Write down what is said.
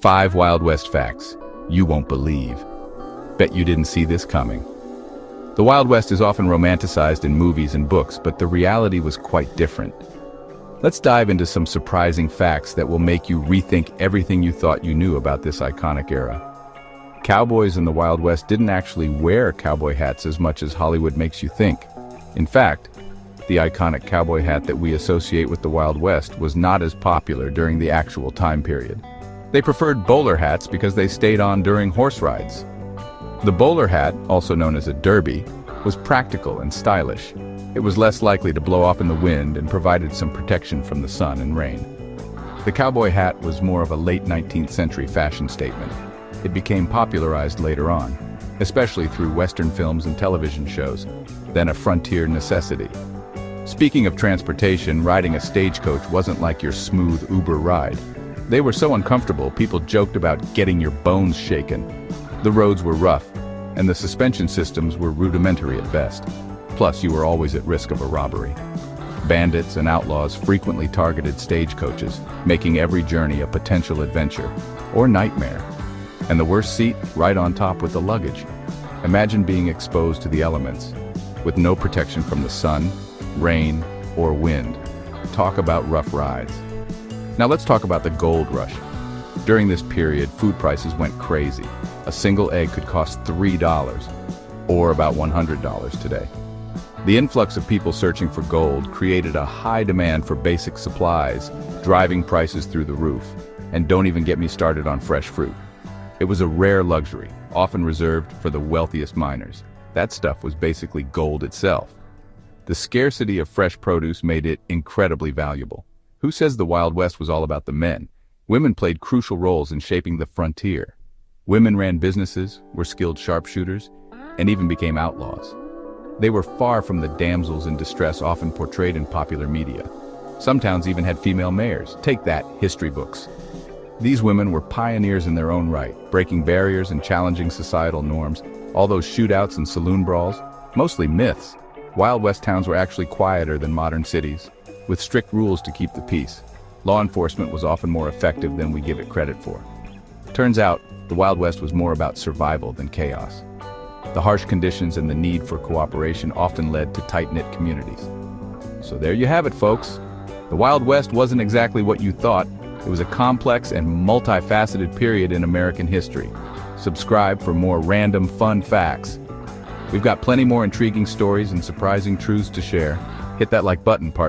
5 Wild West facts you won't believe. Bet you didn't see this coming. The Wild West is often romanticized in movies and books, but the reality was quite different. Let's dive into some surprising facts that will make you rethink everything you thought you knew about this iconic era. Cowboys in the Wild West didn't actually wear cowboy hats as much as Hollywood makes you think. In fact, the iconic cowboy hat that we associate with the Wild West was not as popular during the actual time period. They preferred bowler hats because they stayed on during horse rides. The bowler hat, also known as a derby, was practical and stylish. It was less likely to blow off in the wind and provided some protection from the sun and rain. The cowboy hat was more of a late 19th century fashion statement. It became popularized later on, especially through Western films and television shows, then a frontier necessity. Speaking of transportation, riding a stagecoach wasn't like your smooth Uber ride. They were so uncomfortable, people joked about getting your bones shaken. The roads were rough, and the suspension systems were rudimentary at best. Plus, you were always at risk of a robbery. Bandits and outlaws frequently targeted stagecoaches, making every journey a potential adventure, or nightmare. And the worst seat, right on top with the luggage. Imagine being exposed to the elements, with no protection from the sun, rain, or wind. Talk about rough rides. Now let's talk about the gold rush. During this period, food prices went crazy. A single egg could cost $3, or about $100 today. The influx of people searching for gold created a high demand for basic supplies, driving prices through the roof. And don't even get me started on fresh fruit. It was a rare luxury, often reserved for the wealthiest miners. That stuff was basically gold itself. The scarcity of fresh produce made it incredibly valuable. Who says the Wild West was all about the men? Women played crucial roles in shaping the frontier. Women ran businesses, were skilled sharpshooters, and even became outlaws. They were far from the damsels in distress often portrayed in popular media. Some towns even had female mayors. Take that, history books. These women were pioneers in their own right, breaking barriers and challenging societal norms. All those shootouts and saloon brawls, mostly myths. Wild West towns were actually quieter than modern cities, with strict rules to keep the peace. Law enforcement was often more effective than we give it credit for. Turns out, the Wild West was more about survival than chaos. The harsh conditions and the need for cooperation often led to tight-knit communities. So there you have it, folks. The Wild West wasn't exactly what you thought. It was a complex and multifaceted period in American history. Subscribe for more random fun facts. We've got plenty more intriguing stories and surprising truths to share. Hit that like button, partner.